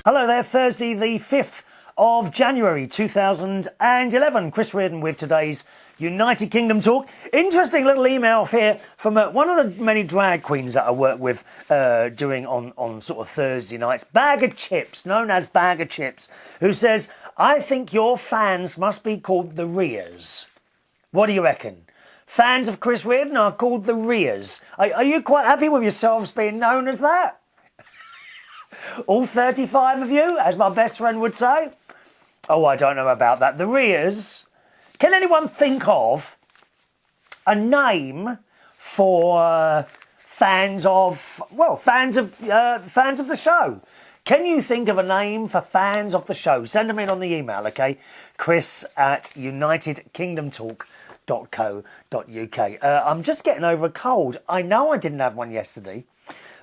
Hello there, Thursday the 5th of January 2011. Chris Reardon with today's United Kingdom talk. Interesting little email here from one of the many drag queens that I work with doing on sort of Thursday nights. Bag of Chips, known as Bag of Chips, who says, I think your fans must be called the Rears. What do you reckon? Fans of Chris Reardon are called the Rears. Are you quite happy with yourselves being known as that? All 35 of you, as my best friend would say? Oh, I don't know about that. The Rears. Can anyone think of a name for fans of the show? Can you think of a name for fans of the show? Send them in on the email, okay? chris@unitedkingdomtalk.co.uk. I'm just getting over a cold. I know I didn't have one yesterday.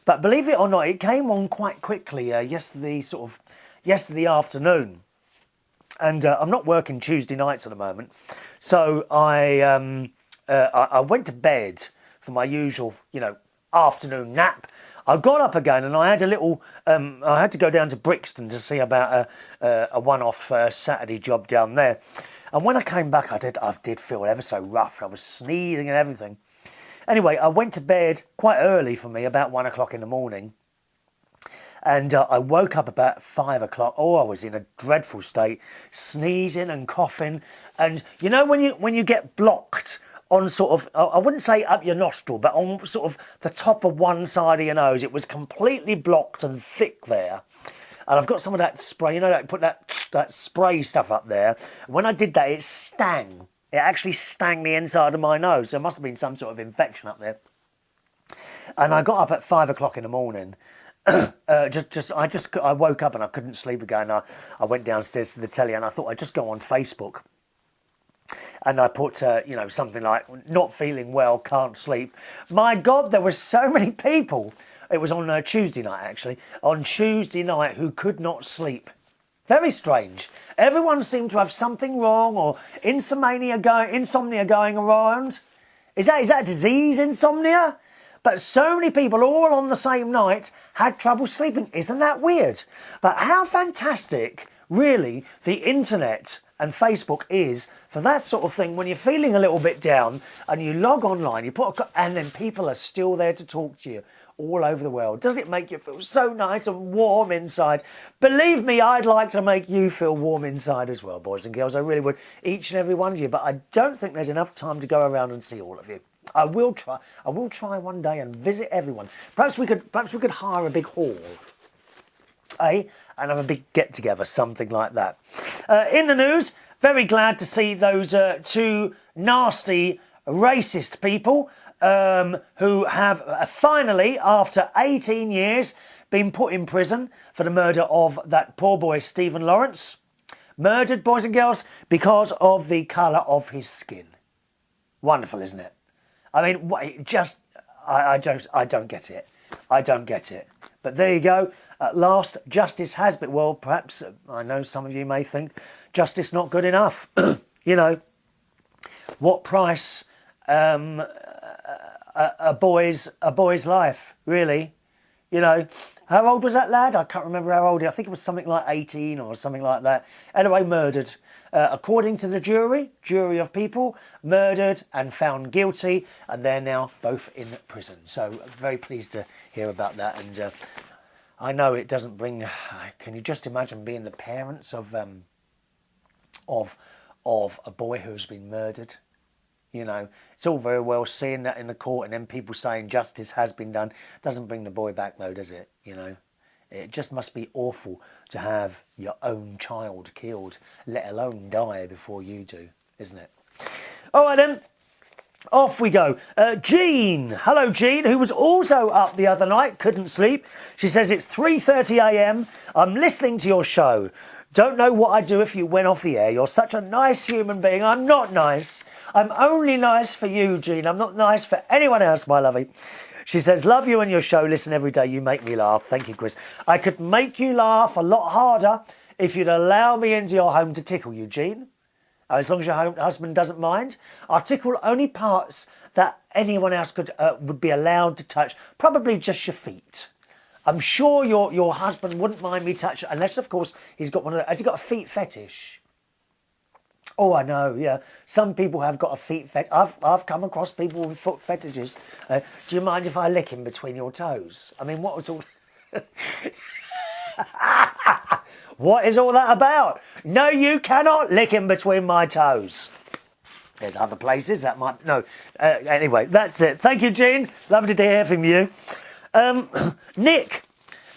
But believe it or not, it came on quite quickly yesterday afternoon. And I'm not working Tuesday nights at the moment. So I went to bed for my usual, afternoon nap. I got up again and I had a little, I had to go down to Brixton to see about a one-off Saturday job down there. And when I came back, I did feel ever so rough. I was sneezing and everything. Anyway, I went to bed quite early for me, about 1 o'clock in the morning. And I woke up about 5 o'clock. Oh, I was in a dreadful state, sneezing and coughing. And you know when you get blocked on sort of, I wouldn't say up your nostril, but on sort of the top of one side of your nose, it was completely blocked and thick there. And I've got some of that spray, like put that spray stuff up there. When I did that, it stung. It actually stung the inside of my nose. There must have been some sort of infection up there. And I got up at 5 o'clock in the morning. I woke up and I couldn't sleep again. I went downstairs to the telly and I thought I'd just go on Facebook. And I put, something like, not feeling well, can't sleep. My God, there were so many people. It was on Tuesday night, actually. On Tuesday night, who could not sleep. Very strange. Everyone seemed to have something wrong or insomnia going around. Is that disease, insomnia? But so many people all on the same night had trouble sleeping. Isn't that weird? But how fantastic, really, the internet and Facebook is for that sort of thing when you're feeling a little bit down and you log online, and then people are still there to talk to you. All over the world. Doesn't it make you feel so nice and warm inside? Believe me, I'd like to make you feel warm inside as well, boys and girls. I really would, each and every one of you. But I don't think there's enough time to go around and see all of you. I will try one day and visit everyone. Perhaps we could hire a big hall, and have a big get together, something like that. In the news, very glad to see those two nasty racist people. Who have finally, after 18 years, been put in prison for the murder of that poor boy, Stephen Lawrence. Murdered, boys and girls, because of the colour of his skin. Wonderful, isn't it? I mean, I don't get it. I don't get it. But there you go. At last, justice has been, well, perhaps, I know some of you may think, justice not good enough. What price... a boy's life, really. How old was that lad? I can't remember how old he. I think it was something like 18 or something like that. Anyway, murdered. According to the jury of people, murdered and found guilty, and they're now both in prison. So very pleased to hear about that. And I know it doesn't bring. Can you just imagine being the parents of a boy who's been murdered? It's all very well seeing that in the court and then people saying justice has been done. Doesn't bring the boy back though, does it? It just must be awful to have your own child killed, let alone die before you do, isn't it? All right then, off we go. Jean, hello Jean, who was also up the other night, couldn't sleep. She says, it's 3:30 a.m. I'm listening to your show. Don't know what I'd do if you went off the air. You're such a nice human being. I'm not nice. I'm only nice for you, Jean. I'm not nice for anyone else, my lovey. She says, love you and your show. Listen every day. You make me laugh. Thank you, Chris. I could make you laugh a lot harder if you'd allow me into your home to tickle you, Jean. As long as your husband doesn't mind. I'll tickle only parts that anyone else would be allowed to touch. Probably just your feet. I'm sure your husband wouldn't mind me touching, unless of course he's got one of the, has he got a feet fetish? Oh, I know, yeah. Some people have got a feet fetish. I've come across people with foot fetishes. Do you mind if I lick him between your toes? I mean, what was all... What is all that about? No, you cannot lick him between my toes. There's other places that might... No. Anyway, that's it. Thank you, Jean. Lovely to hear from you. Nick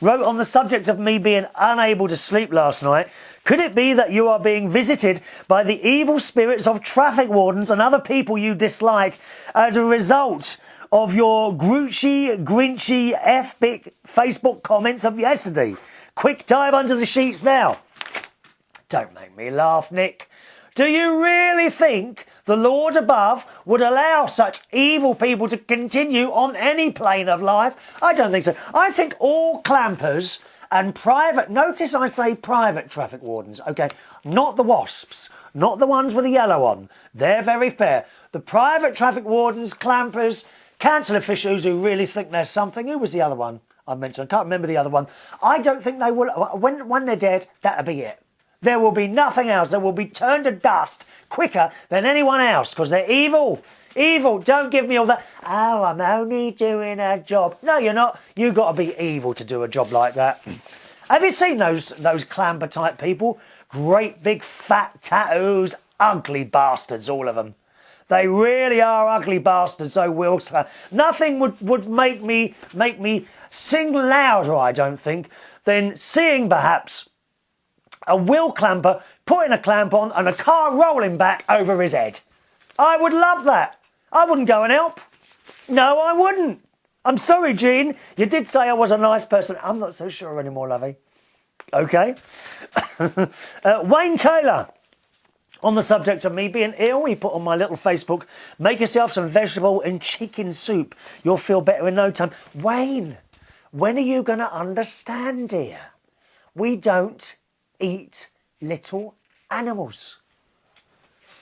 wrote on the subject of me being unable to sleep last night. Could it be that you are being visited by the evil spirits of traffic wardens and other people you dislike as a result of your grinchy, F-big Facebook comments of yesterday? Quick dive under the sheets now. Don't make me laugh, Nick. Do you really think the Lord above would allow such evil people to continue on any plane of life? I don't think so. I think all clampers and private, notice I say private traffic wardens, okay, not the wasps, not the ones with the yellow on. They're very fair. The private traffic wardens, clampers, council officials who really think there's something. Who was the other one I mentioned? I can't remember the other one. I don't think they will. When they're dead, that'll be it. There will be nothing else. They will be turned to dust quicker than anyone else because they're evil. Evil. Don't give me all that. Oh, I'm only doing a job. No, you're not. You've got to be evil to do a job like that. Have you seen those clamber type people? Great big fat tattoos. Ugly bastards, all of them. They really are ugly bastards, though, Will. Nothing would make me sing louder, I don't think, than seeing perhaps a Will clamper putting a clamp on and a car rolling back over his head. I would love that. I wouldn't go and help. No, I wouldn't. I'm sorry, Jean. You did say I was a nice person. I'm not so sure anymore, lovey. Okay. Wayne Taylor, on the subject of me being ill, he put on my little Facebook, make yourself some vegetable and chicken soup. You'll feel better in no time. Wayne, when are you going to understand, dear? We don't eat little animals.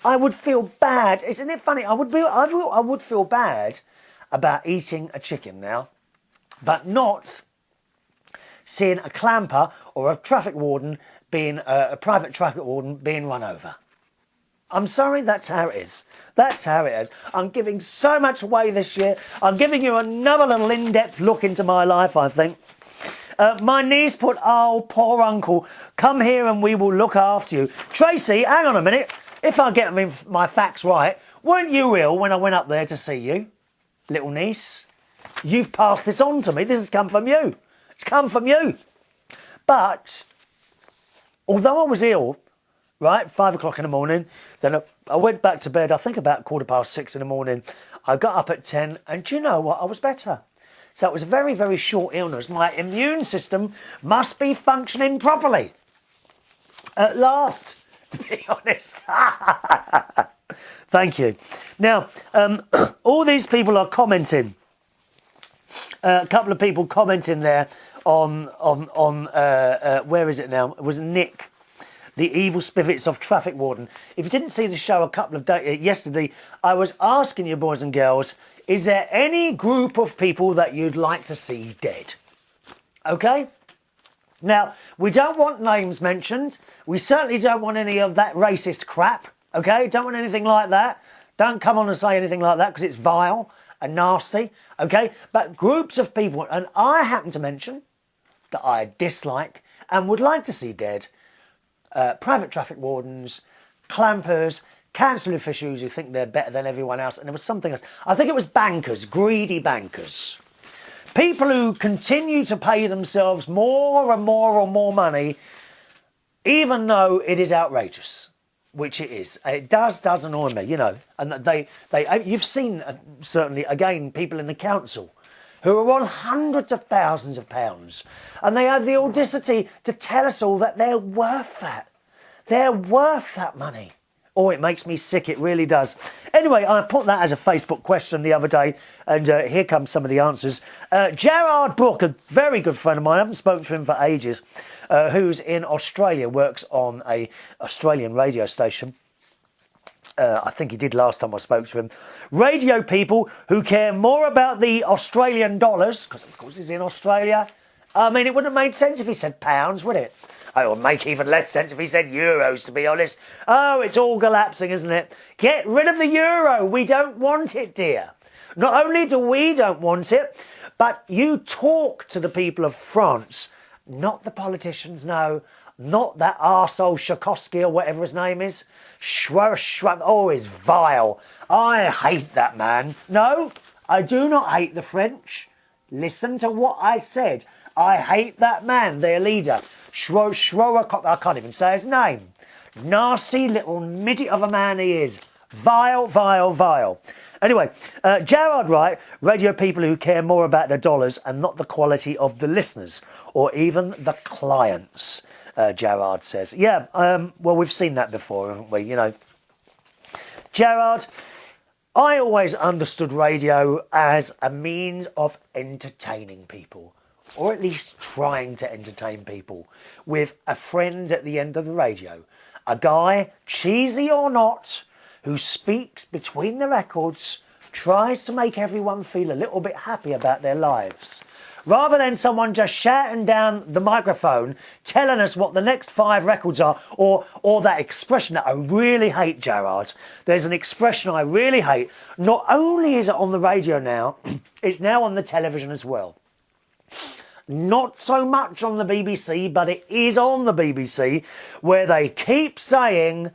I would feel bad. Isn't it funny? I would feel bad about eating a chicken now, but not seeing a clamper or a traffic warden being a private traffic warden being run over. I'm sorry, that's how it is. That's how it is. I'm giving so much away this year. I'm giving you another little in-depth look into my life, I think. My niece put, oh, poor uncle, come here and we will look after you. Tracy, hang on a minute. If I get my facts right, weren't you ill when I went up there to see you? Little niece, you've passed this on to me. This has come from you. It's come from you. But, although I was ill, right, 5 o'clock in the morning, then I went back to bed, I think about 6:15 in the morning. I got up at 10, and do you know what? I was better. So it was a very, very short illness. My immune system must be functioning properly. At last, to be honest. Thank you. Now, all these people are commenting. A couple of people commenting there on where is it now? It was Nick, the evil spirits of traffic warden. If you didn't see the show a couple of days yesterday, I was asking you, boys and girls, is there any group of people that you'd like to see dead? Okay? Now, we don't want names mentioned. We certainly don't want any of that racist crap. Okay? Don't want anything like that. Don't come on and say anything like that because it's vile and nasty. Okay? But groups of people, and I happen to mention that I dislike and would like to see dead private traffic wardens, clampers, council officials who think they're better than everyone else, and there was something else. I think it was bankers, greedy bankers. People who continue to pay themselves more and more money, even though it is outrageous, which it is. It does annoy me, you know. And you've seen, certainly, again, people in the council who are on hundreds of thousands of pounds, and they have the audacity to tell us all that they're worth that. They're worth that money. Oh, it makes me sick, it really does. Anyway, I put that as a Facebook question the other day, and here comes some of the answers. Jarrad Brook, a very good friend of mine, I haven't spoken to him for ages, who's in Australia, works on a Australian radio station. I think he did last time I spoke to him. Radio people who care more about the Australian dollars, because of course he's in Australia, I mean, it wouldn't have made sense if he said pounds, would it? It would make even less sense if he said euros, to be honest. Oh, it's all collapsing, isn't it? Get rid of the euro. We don't want it, dear. Not only do we don't want it, but you talk to the people of France, not the politicians, no. Not that arsehole Tchaikovsky or whatever his name is. Oh, he's vile. I hate that man. No, I do not hate the French. Listen to what I said. I hate that man, their leader. I can't even say his name. Nasty little midget of a man he is. Vile, vile, vile. Anyway, Jarrad writes, radio people who care more about their dollars and not the quality of the listeners or even the clients, Jarrad says. Yeah, well, we've seen that before, haven't we? You know, Jarrad, I always understood radio as a means of entertaining people, or at least trying to entertain people, with a friend at the end of the radio. A guy, cheesy or not, who speaks between the records, tries to make everyone feel a little bit happy about their lives. Rather than someone just shouting down the microphone, telling us what the next 5 records are, or that expression that I really hate, Jarrad. There's an expression I really hate. Not only is it on the radio now, it's now on the television as well. Not so much on the BBC, but it is on the BBC, where they keep saying,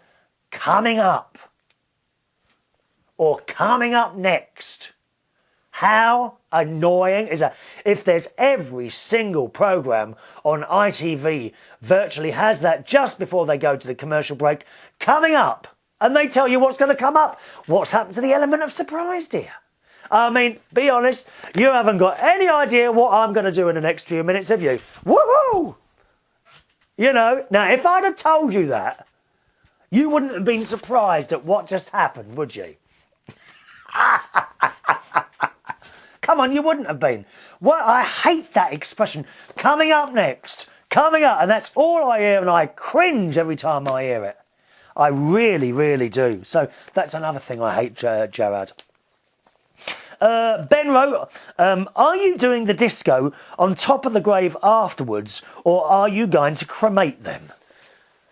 coming up, or coming up next. How annoying is that? If there's every single programme on ITV virtually has that just before they go to the commercial break, coming up, and they tell you what's going to come up. What's happened to the element of surprise, dear? I mean, be honest, you haven't got any idea what I'm going to do in the next few minutes, have you? Woohoo! You know, now if I'd have told you that, you wouldn't have been surprised at what just happened, would you? Come on, you wouldn't have been. Well, I hate that expression. Coming up next. Coming up. And that's all I hear, and I cringe every time I hear it. I really, really do. So that's another thing I hate, Jarrad. Ben wrote, are you doing the disco on top of the grave afterwards, or are you going to cremate them?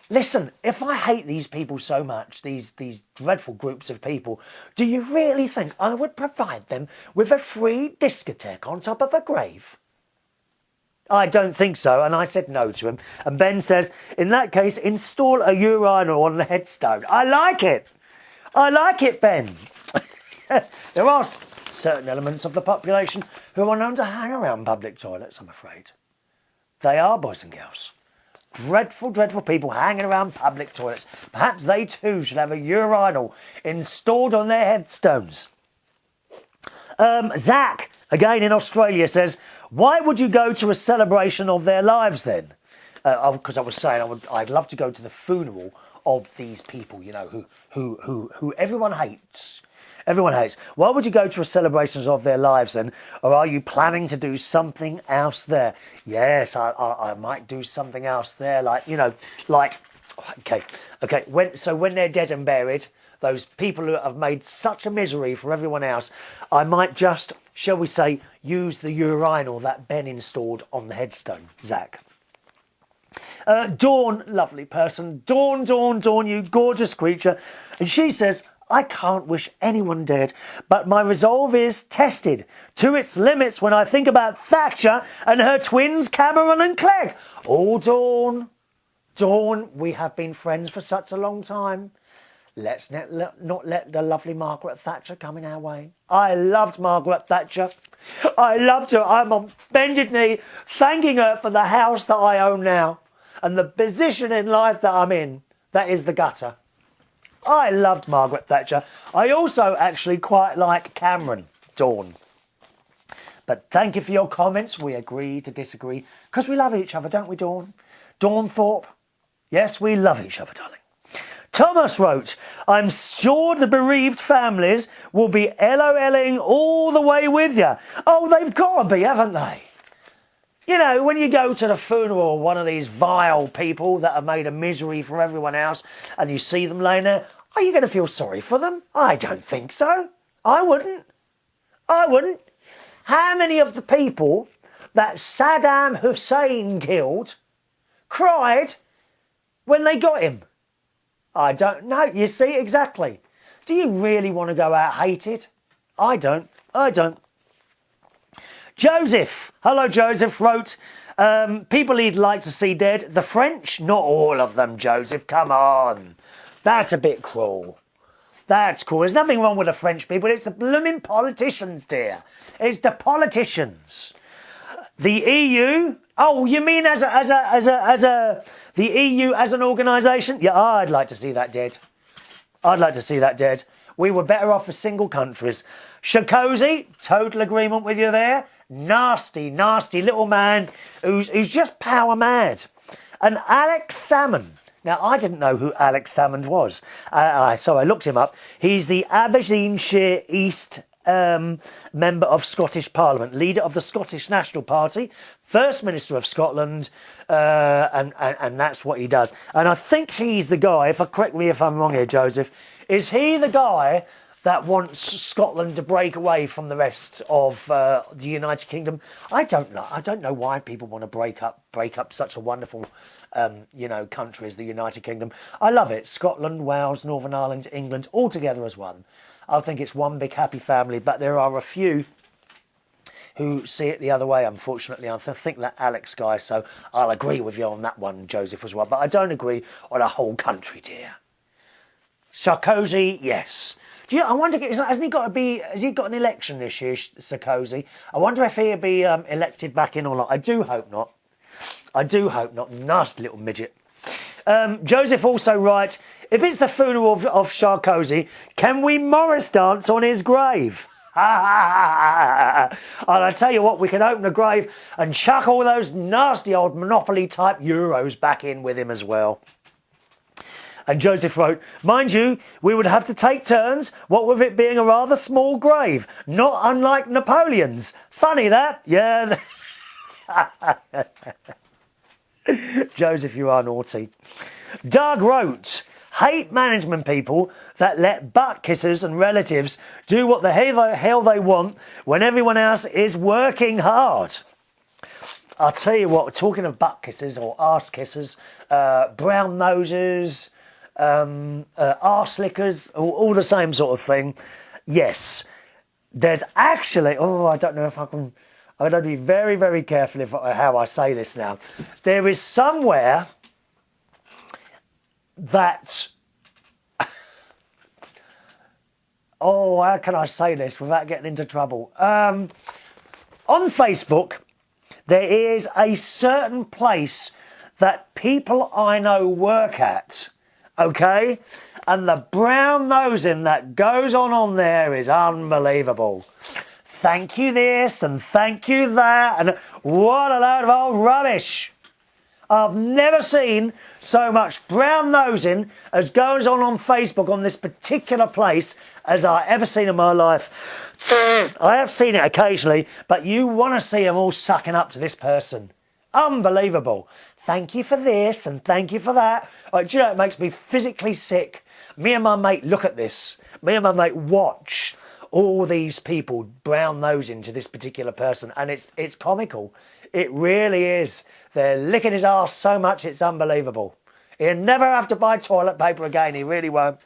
Listen, if I hate these people so much, these dreadful groups of people, do you really think I would provide them with a free discotheque on top of a grave? I don't think so, and I said no to him. And Ben says, in that case, install a urinal on the headstone. I like it. I like it, Ben. There are certain elements of the population who are known to hang around public toilets, I'm afraid. They are, boys and girls. Dreadful, dreadful people hanging around public toilets. Perhaps they too should have a urinal installed on their headstones. Zach, again in Australia, says, why would you go to a celebration of their lives then? Because I was saying I'd love to go to the funeral of these people, you know, who everyone hates. Everyone hates. Why would you go to a celebration of their lives then? Or are you planning to do something else there? Yes, I might do something else there. Like, you know, like, okay. When they're dead and buried, those people who have made such a misery for everyone else, I might just, shall we say, use the urinal that Ben installed on the headstone, Zach. Dawn, lovely person. Dawn, you gorgeous creature. And she says, I can't wish anyone dead, but my resolve is tested to its limits when I think about Thatcher and her twins Cameron and Clegg. Oh, Dawn, we have been friends for such a long time. Let's not let the lovely Margaret Thatcher come in our way. I loved Margaret Thatcher. I loved her. I'm on bended knee thanking her for the house that I own now and the position in life that I'm in. That is the gutter. I loved Margaret Thatcher. I also actually quite like Cameron, Dawn. But thank you for your comments. We agree to disagree because we love each other, don't we, Dawn? Dawn Thorpe. Yes, we love each other, darling. Thomas wrote, I'm sure the bereaved families will be LOLing all the way with you. Oh, they've got to be, haven't they? You know, when you go to the funeral of one of these vile people that have made a misery for everyone else and you see them laying there, are you going to feel sorry for them? I don't think so. I wouldn't. How many of the people that Saddam Hussein killed cried when they got him? I don't know. You see, exactly. Do you really want to go out hated? I don't. I don't. Joseph, hello Joseph, wrote, people he'd like to see dead. The French? Not all of them, Joseph. Come on. That's a bit cruel. That's cool. There's nothing wrong with the French people. It's the blooming politicians, dear. It's the politicians. The EU? Oh, you mean the EU as an organisation? Yeah, I'd like to see that dead. I'd like to see that dead. We were better off as single countries. Shakozy, total agreement with you there. Nasty, nasty little man who's just power mad. And Alex Salmond. Now, I didn't know who Alex Salmond was, so I looked him up. He's the Aberdeenshire East member of Scottish Parliament, leader of the Scottish National Party, First Minister of Scotland, and that's what he does. And I think he's the guy, correct me if I'm wrong here, Joseph, is he the guy that wants Scotland to break away from the rest of the United Kingdom? I don't know. I don't know why people want to break up such a wonderful country as the United Kingdom. I love it. Scotland, Wales, Northern Ireland, England, all together as one. I think it's one big happy family, but there are a few who see it the other way, unfortunately. I think that Alex guy, so I'll agree with you on that one, Joseph, as well. But I don't agree on a whole country, dear. Sarkozy, yes. I wonder, has he got an election this year, Sarkozy? I wonder if he'll be elected back in or not. I do hope not. I do hope not. Nasty little midget. Joseph also writes, if it's the funeral of Sarkozy, can we Morris dance on his grave? And I tell you what, we can open a grave and chuck all those nasty old Monopoly type euros back in with him as well. And Joseph wrote, mind you, we would have to take turns, what with it being a rather small grave, not unlike Napoleon's. Funny that, yeah. Joseph, you are naughty. Doug wrote, hate management people that let butt kissers and relatives do what the hell they want when everyone else is working hard. I'll tell you what, talking of butt kissers or arse kissers, brown noses, arse lickers, all the same sort of thing. Yes, there's actually, I don't know if I can, I'm going to be very, very careful how I say this now. There is somewhere that, how can I say this without getting into trouble? On Facebook, there is a certain place that people I know work at, okay? And the brown nosing that goes on there is unbelievable. Thank you this and thank you that, and what a load of old rubbish. I've never seen so much brown nosing as goes on Facebook on this particular place as I ever seen in my life. I have seen it occasionally, but you want to see them all sucking up to this person. Unbelievable. Thank you for this and thank you for that. Do you know, it makes me physically sick. Me and my mate look at this. Me and my mate watch all these people brown nosing to this particular person, and it's comical. It really is. They're licking his arse so much it's unbelievable. He'll never have to buy toilet paper again. He really won't.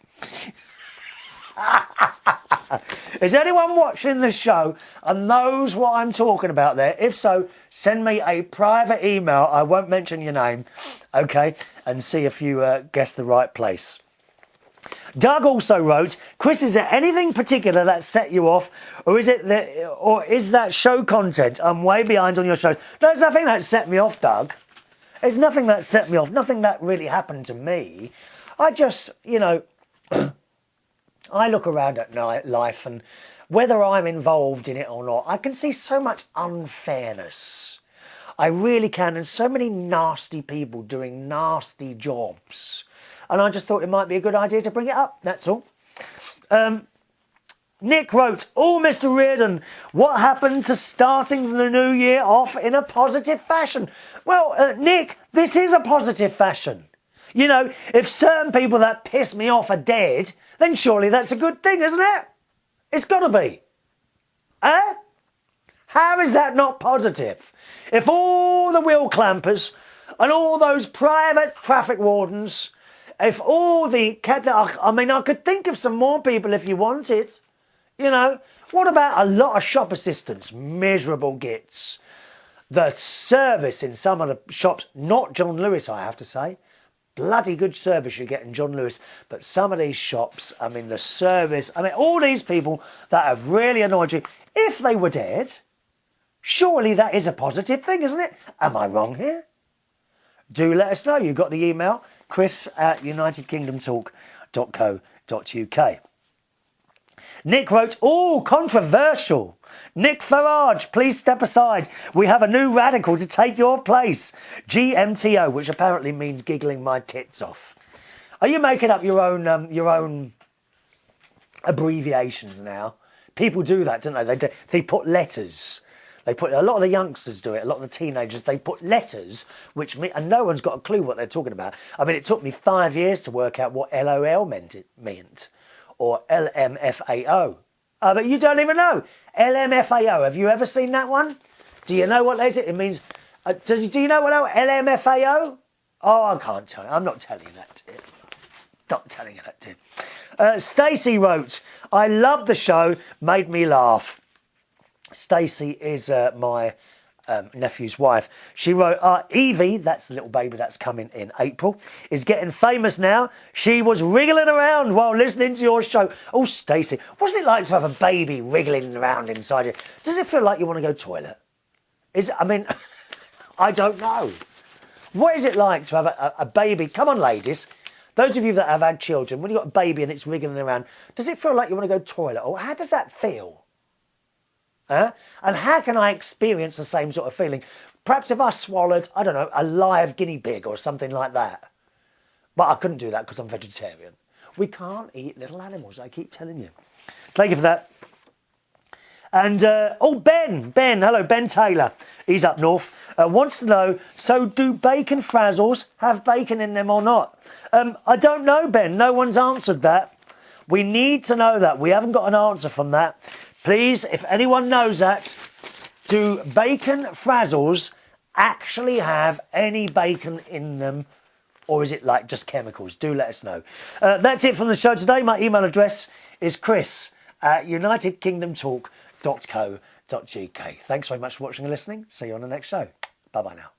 Is anyone watching the show and knows what I'm talking about there? If so, send me a private email. I won't mention your name, okay? And see if you guess the right place. Doug also wrote, Chris, is there anything particular that set you off, or is that show content? I'm way behind on your show. There's nothing that set me off, Doug. There's nothing that set me off. Nothing that really happened to me. I just, I look around at life, and whether I'm involved in it or not, I can see so much unfairness. I really can, and so many nasty people doing nasty jobs. And I just thought it might be a good idea to bring it up, that's all. Nick wrote, Mr. Reardon, what happened to starting the new year off in a positive fashion? Well, Nick, this is a positive fashion. If certain people that piss me off are dead, then surely that's a good thing, isn't it? It's got to be. How is that not positive? If all the wheel clampers and all those private traffic wardens, if all the... I mean, I could think of some more people if you wanted. You know, what about a lot of shop assistants? Miserable gits. The service in some of the shops, not John Lewis, I have to say. Bloody good service you get in John Lewis. But some of these shops, I mean, the service, I mean, all these people that have really annoyed you, if they were dead, surely that is a positive thing, isn't it? Am I wrong here? Do let us know. You've got the email, chris@unitedkingdomtalk.co.uk. Nick wrote, oh, controversial. Nick Farage, please step aside. We have a new radical to take your place. GMTO, which apparently means giggling my tits off. Are you making up your own abbreviations now? People do that, don't they? They put letters. They put, a lot of the youngsters do it, a lot of the teenagers, they put letters, which mean, and no one's got a clue what they're talking about. I mean, it took me 5 years to work out what LOL meant, or LMFAO. But you don't even know. LMFAO, have you ever seen that one? Do you know what that is? It means, do you know what LMFAO? Oh, I can't tell you. I'm not telling you that, dear. Not telling you that, dear. Stacey wrote, I love the show, made me laugh. Stacey is my nephew's wife. She wrote, Evie, that's the little baby that's coming in April, is getting famous now. She was wriggling around while listening to your show. Oh, Stacey, what's it like to have a baby wriggling around inside you? Does it feel like you want to go toilet? I mean, I don't know. What is it like to have a baby? Come on, ladies. Those of you that have had children, when you've got a baby and it's wriggling around, does it feel like you want to go toilet? Or how does that feel? And how can I experience the same sort of feeling? Perhaps if I swallowed, I don't know, a live guinea pig or something like that. But I couldn't do that because I'm vegetarian. We can't eat little animals, I keep telling you. Thank you for that. And, Ben, hello, Ben Taylor. He's up north. Wants to know, so do bacon frazzles have bacon in them or not? I don't know, Ben. No one's answered that. We need to know that. We haven't got an answer from that. Please, if anyone knows that, do bacon frazzles actually have any bacon in them, or is it like just chemicals? Do let us know. That's it from the show today. My email address is chris@unitedkingdomtalk.co.uk. Thanks very much for watching and listening. See you on the next show. Bye-bye now.